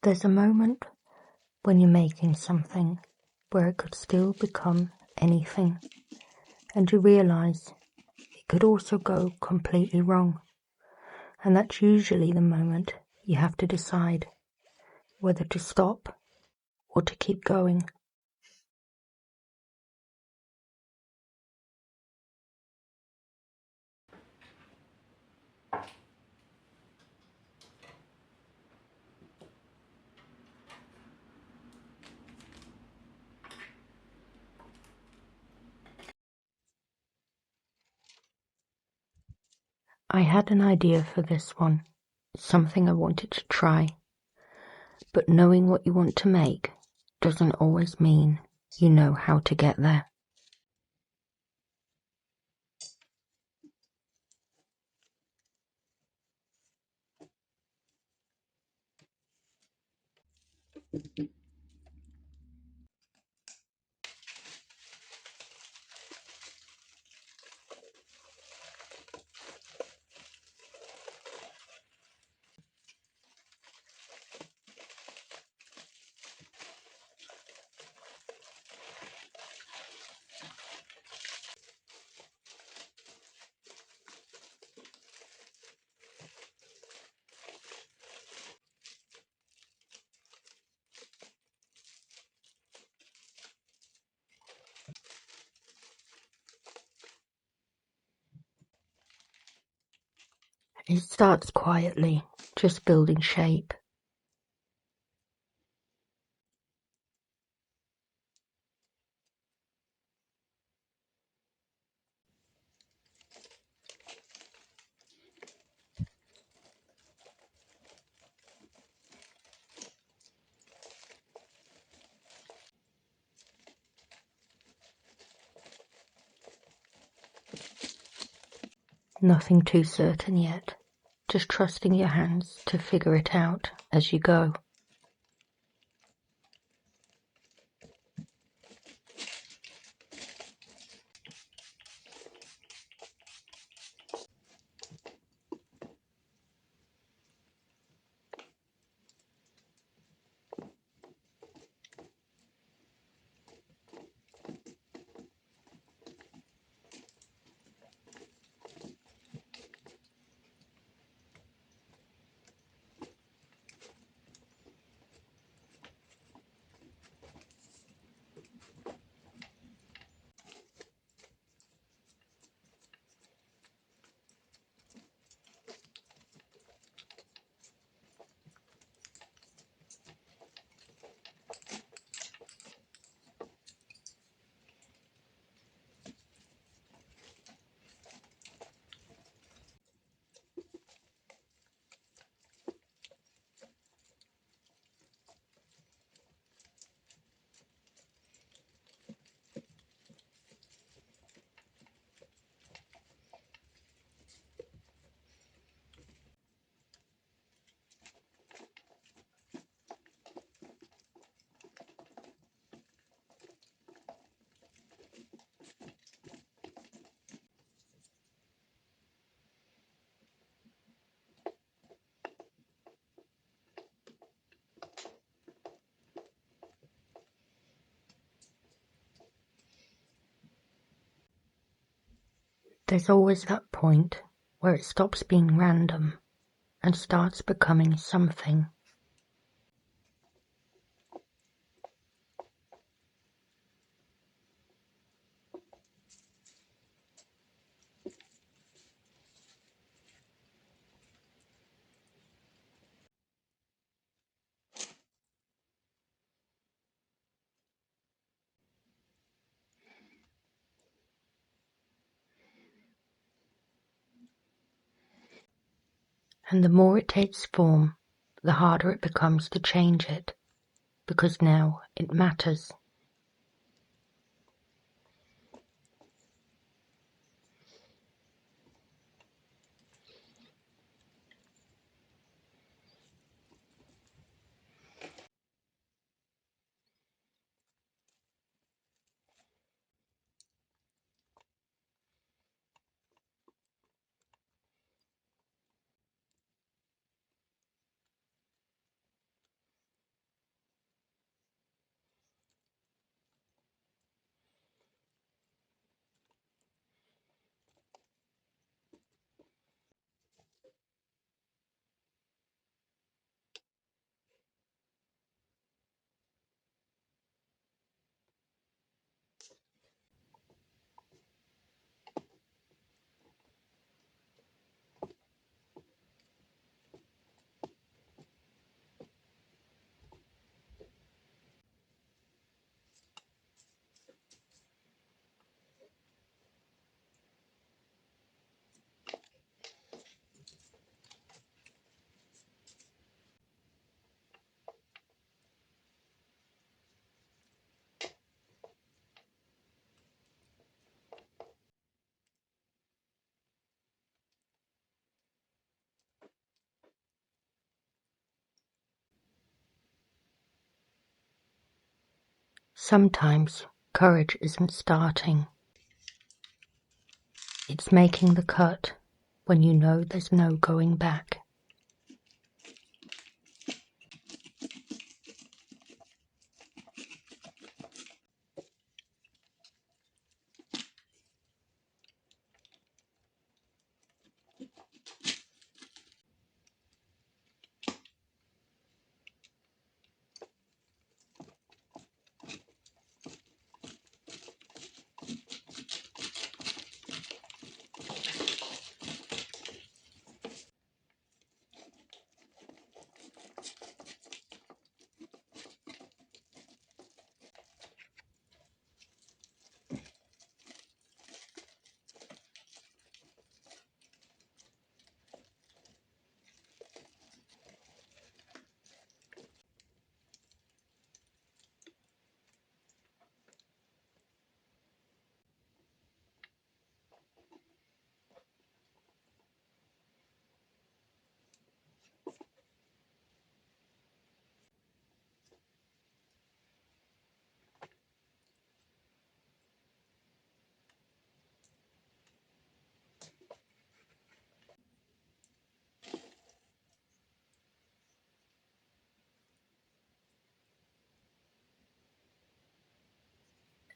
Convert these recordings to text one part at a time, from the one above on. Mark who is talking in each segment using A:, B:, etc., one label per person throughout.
A: There's a moment when you're making something where it could still become anything, and you realise it could also go completely wrong. And that's usually the moment you have to decide whether to stop or to keep going. I had an idea for this one, something I wanted to try. But knowing what you want to make doesn't always mean you know how to get there. It starts quietly, just building shape. Nothing too certain yet, just trusting your hands to figure it out as you go. There's always that point where it stops being random and starts becoming something. And the more it takes form, the harder it becomes to change it, because now it matters. Sometimes courage isn't starting. It's making the cut when you know there's no going back.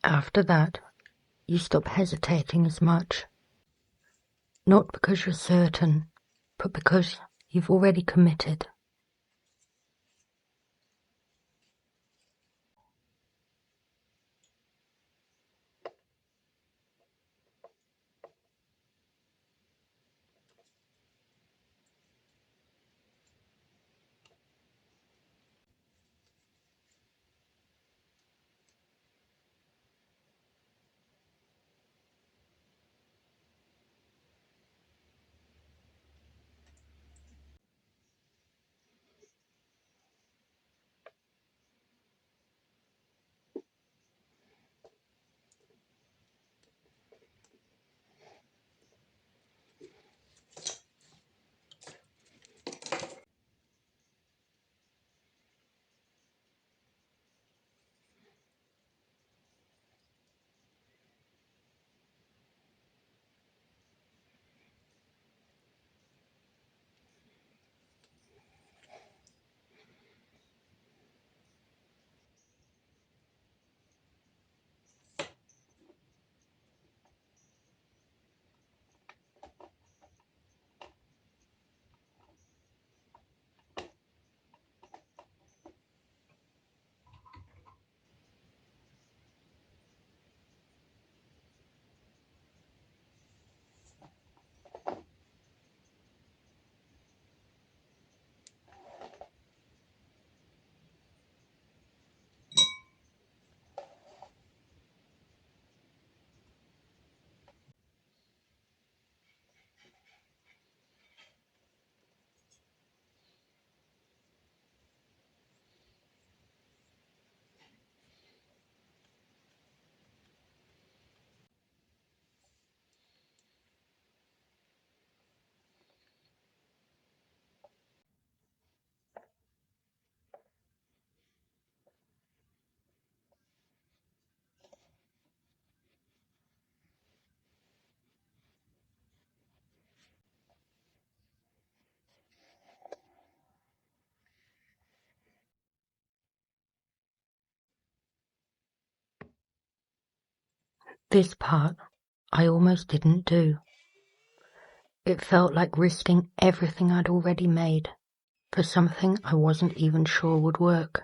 A: After that, you stop hesitating as much. Not because you're certain, but because you've already committed. This part I almost didn't do. It felt like risking everything I'd already made for something I wasn't even sure would work.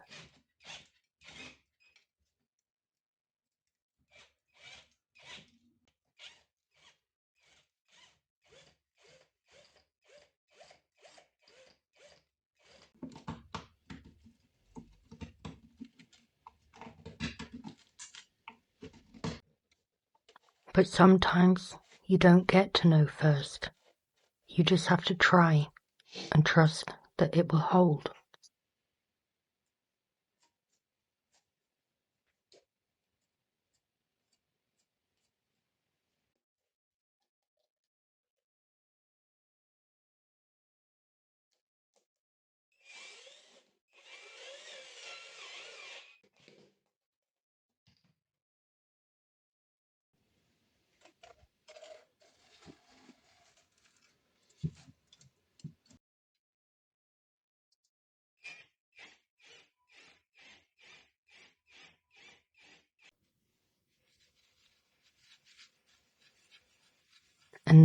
A: But sometimes you don't get to know first. You just have to try and trust that it will hold.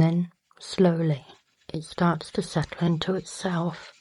A: and then, slowly, it starts to settle into itself.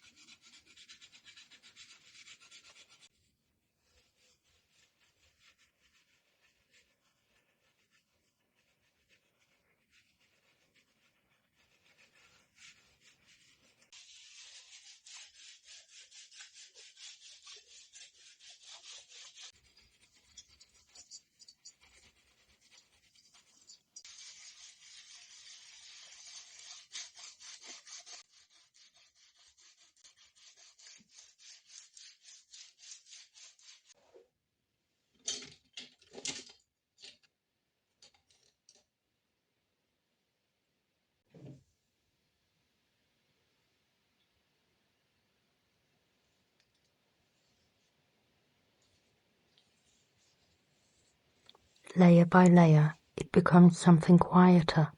A: Layer by layer, it becomes something quieter,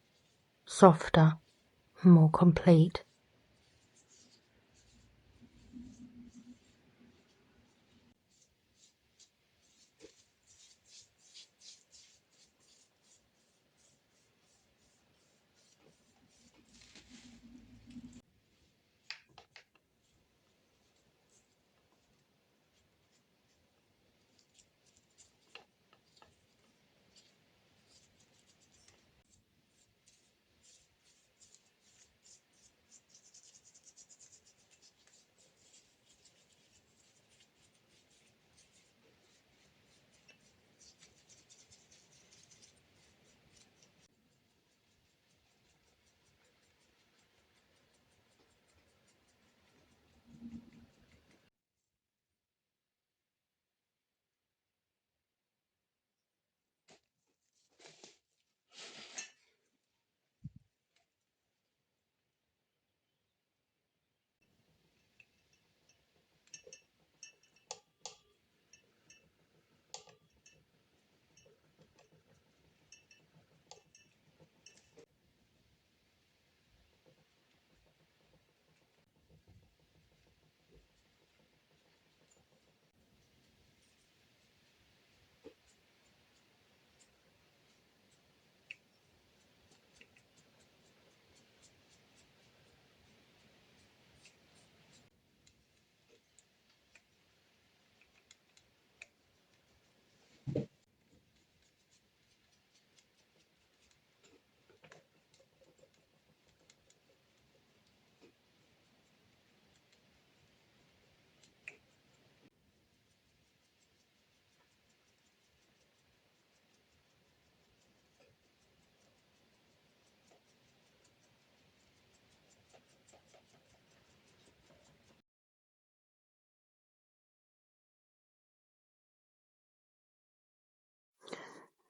A: softer, more complete.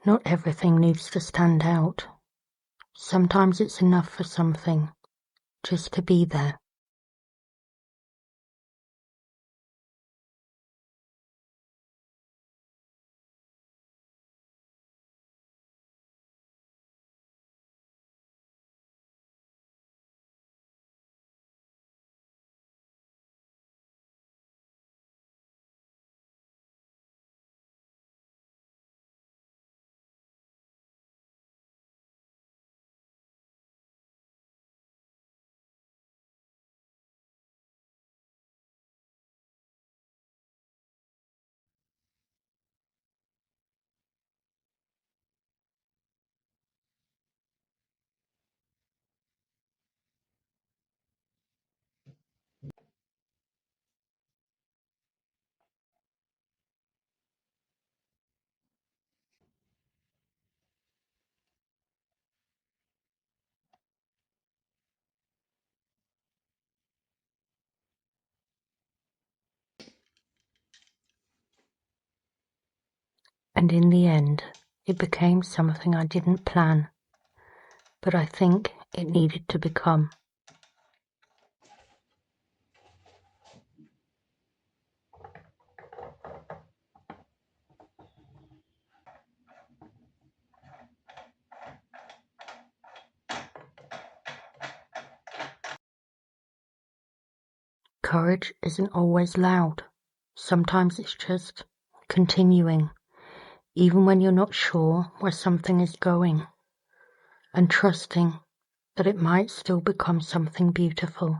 A: Not everything needs to stand out. Sometimes it's enough for something just to be there. And in the end, it became something I didn't plan, but I think it needed to become. Courage isn't always loud. Sometimes it's just continuing, even when you're not sure where something is going, and trusting that it might still become something beautiful.